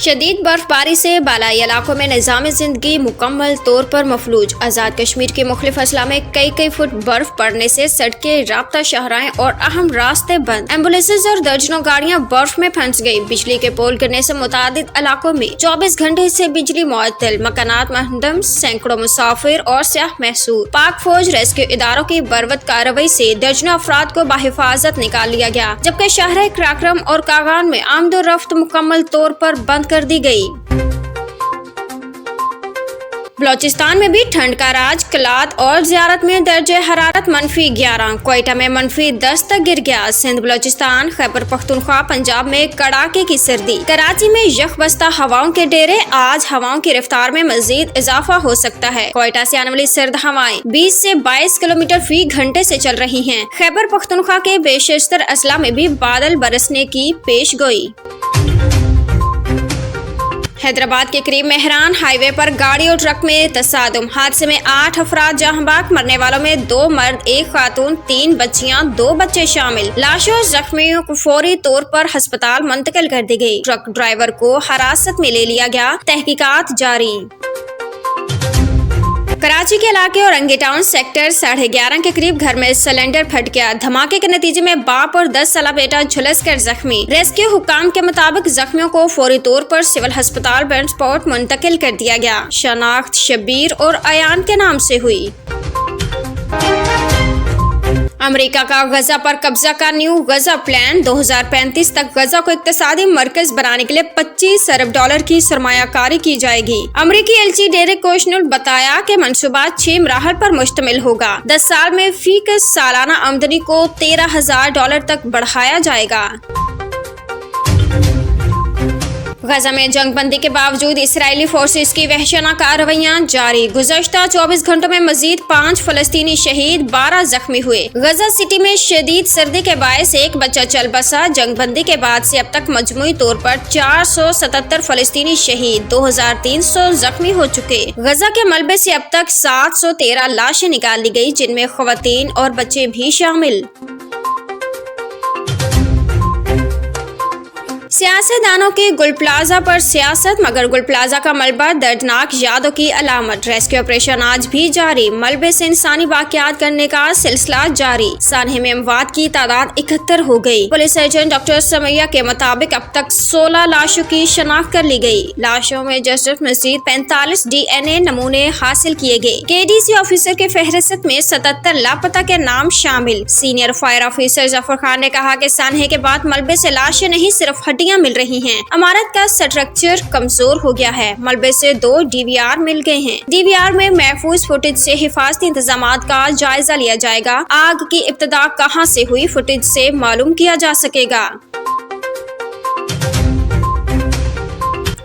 शदीद बर्फबारी से बालाई इलाकों में निज़ाम जिंदगी मुकम्मल तौर पर मफलूज। आज़ाद कश्मीर के मुख्तलिफ अजला में कई फुट बर्फ पड़ने से सड़कें, राब्ता शाहराहें और अहम रास्ते बंद। एम्बुलेंसेज और दर्जनों गाड़ियां बर्फ में फंस गयी। बिजली के पोल गिरने से मुतादिद इलाकों में 24 घंटे से बिजली मुअत्तल, मकानात महदम, सैकड़ों मुसाफिर और सयाह महसूर। पाक फौज रेस्क्यू इदारों की बरवत कार्रवाई से दर्जनों अफराद को बाहिफाजत निकाल लिया गया, जबकि शहर क्राक्रम और कागान में आमदोरफ्त मुकम्मल तौर पर बंद कर दी गई। बलोचिस्तान में भी ठंड का राज। कलात और ज़ियारत में दर्जे हरारत -11, क्वेटा में -10 तक गिर गया। सिंध, बलोचिस्तान, खैबर पख्तूनख्वा, पंजाब में कड़ाके की सर्दी। कराची में यखबस्ता हवाओं के डेरे। आज हवाओं की रफ्तार में मजीद इजाफा हो सकता है। क्वेटा से आने वाली सर्द हवाएं 20 से 22 किलोमीटर फी घंटे से चल रही हैं। खैबर पख्तूनख्वा के बेशतर अजला में भी बादल बरसने की पेशगोई। हैदराबाद के करीब मेहरान हाईवे पर गाड़ी और ट्रक में तसादुम। हादसे में 8 अफराद जहां बाग। मरने वालों में 2 मर्द, 1 खातून, 3 बच्चियां, 2 बच्चे शामिल। लाशों जख्मियों को फौरी तौर पर अस्पताल मुंतकिल कर दी गई। ट्रक ड्राइवर को हिरासत में ले लिया गया। तहकीकात जारी। कराची के इलाके औरंगी टाउन सेक्टर 11:30 के करीब घर में सिलेंडर फट गया। धमाके के नतीजे में बाप और 10 साल बेटा झुलस कर जख्मी। रेस्क्यू हुकाम के मुताबिक जख्मियों को फौरी तौर पर सिविल अस्पताल बैंडस्पोर्ट मुंतकिल कर दिया गया। शनाख्त शब्बीर और अयान के नाम से हुई। अमेरिका का गजा पर कब्जा का न्यू गजा प्लान। 2035 तक गजा को इक्तिसादी मरकज बनाने के लिए $25 अरब की सरमायाकारी की जाएगी। अमेरिकी एलची डेरेक कोशनुल बताया कि मंसूबा 6 मराहल पर मुश्तमिल होगा। 10 साल में फी के सालाना आमदनी को $13,000 तक बढ़ाया जाएगा। गजा में जंगबंदी के बावजूद इसराइली फोर्सेस की वहशना कार्रवाइयां जारी। गुज़श्ता 24 घंटों में मजीद 5 फलस्तीनी शहीद, 12 जख्मी हुए। गजा सिटी में शदीद सर्दी के बायस एक बच्चा चल बसा। जंगबंदी के बाद से अब तक मजमूई तौर पर 477 फलस्तीनी शहीद, 2300 जख्मी हो चुके। गजा के मलबे से अब तक 713 लाशें निकाल ली गई, जिनमें खवातीन और बच्चे भी शामिल। सियासतदानों की गुल प्लाजा पर सियासत, मगर गुल प्लाजा का मलबा दर्दनाक यादों की अलामत। रेस्क्यू ऑपरेशन आज भी जारी। मलबे से इंसानी वाकयात करने का सिलसिला जारी। सानहे में अमवात की तादाद 71 हो गई। पुलिस सर्जन डॉक्टर समैया के मुताबिक अब तक 16 लाशों की शनाख्त कर ली गई। लाशों में जस्टिस मजीद 45 DNA नमूने हासिल किए गए। KDC ऑफिसर के फहरिस्त में 77 लापता के नाम शामिल। Senior fire officer Zafar Khan ने कहा कि सानहे के बाद मलबे से लाशें नहीं, सिर्फ हड्डियां मिल रही हैं। इमारत का स्ट्रक्चर कमजोर हो गया है। मलबे से 2 DVR मिल गए हैं। DVR में महफूज फुटेज से हिफाजती इंतजामात का जायजा लिया जाएगा। आग की इब्तिदा कहां से हुई, फुटेज से मालूम किया जा सकेगा।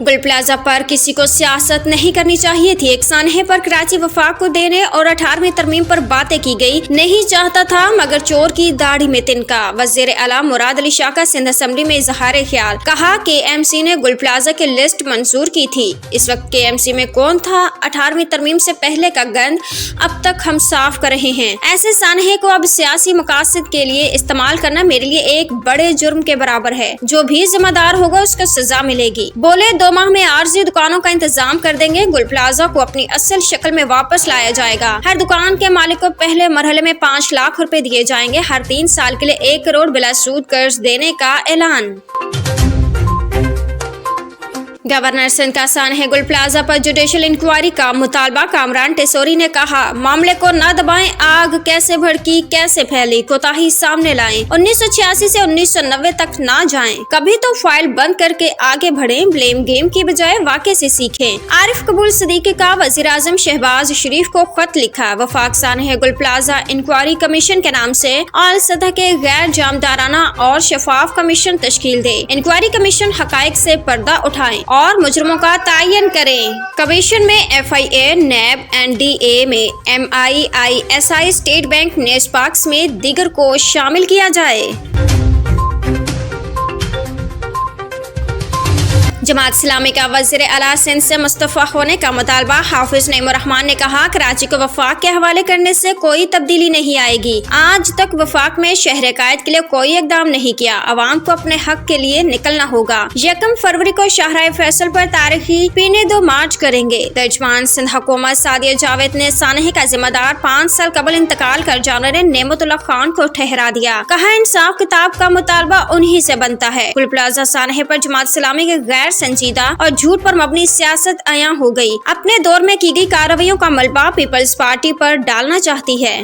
गुल प्लाजा पर किसी को सियासत नहीं करनी चाहिए थी। एक सानहे पर कराची वफाक को देने और 18वीं तरमीम पर बातें की गई। नहीं चाहता था मगर चोर की दाढ़ी में तिनका। वज़ीर आला मुराद अली शाह का सिंध असेंबली में इजहार ख्याल। कहा कि KMC ने गुल प्लाजा की लिस्ट मंजूर की थी। इस वक्त KMC में कौन था? 18वीं तरमीम से पहले का गंद अब तक हम साफ कर रहे हैं। ऐसे सानहे को अब सियासी मकासद के लिए इस्तेमाल करना मेरे लिए एक बड़े जुर्म के बराबर है। जो भी जिम्मेदार होगा उसको सजा मिलेगी। बोले 2 माह में आर्जी दुकानों का इंतजाम कर देंगे। गुल प्लाजा को अपनी असल शक्ल में वापस लाया जाएगा। हर दुकान के मालिक को पहले मरहले में 5 लाख रुपए दिए जाएंगे। हर 3 साल के लिए 1 करोड़ बिला सूद कर्ज देने का ऐलान। गवर्नर सिंध का सानहे गुल प्लाजा पर जुडिशल इंक्वायरी का मुतालबा। कामरान टेसोरी ने कहा, मामले को न दबाएं। आग कैसे भड़की, कैसे फैली, कोताही सामने लाएं। 1986 से 1990 तक ना जाएं। कभी तो फाइल बंद करके आगे बढ़ें। ब्लेम गेम की बजाय वाकई से सीखें। आरिफ कबूल सिद्दीकी का वजीर आजम शहबाज शरीफ को खत लिखा। वफाक सानहे गुल प्लाजा इंक्वायरी कमीशन के नाम से आल सतह के गैर जामदाराना और शफाफ कमीशन तश्कील दे। इंक्वायरी कमीशन हकायक से पर्दा उठाए और मुजरमों का तायन करें। कमीशन में FIA, NAB, NDA में MII, SI, state bank, NESPAK में दीगर को शामिल किया जाए। जमात इस्लामी का वज़ीर आला सिंध से मुस्तफ़ा होने का मुतालबा। हाफिज नईम रहमान ने कहा, कराची को वफाक के हवाले करने से कोई तब्दीली नहीं आएगी। आज तक वफाक में शहर कायद के लिए कोई इकदाम नहीं किया। अवाम को अपने हक के लिए निकलना होगा। 1 फरवरी को शाहराह फैसल पर तारीखी पीने दो मार्च करेंगे। तर्जमान सिंध हुकूमत सादिया जावेद ने सानहे का जिम्मेदार 5 साल कबल इंतकाल कर जाने वाले नेमतुल्लाह खान को ठहरा दिया। कहा, इंसाफ किताब का मुतालबा उन्हीं से बनता है। गुल प्लाजा सानहे पर जमात इस्लामी के गैर संजीदा और झूठ पर मबनी सियासत अयां हो गई। अपने दौर में की गई कार्रवाइयों का मलबा पीपल्स पार्टी पर डालना चाहती है।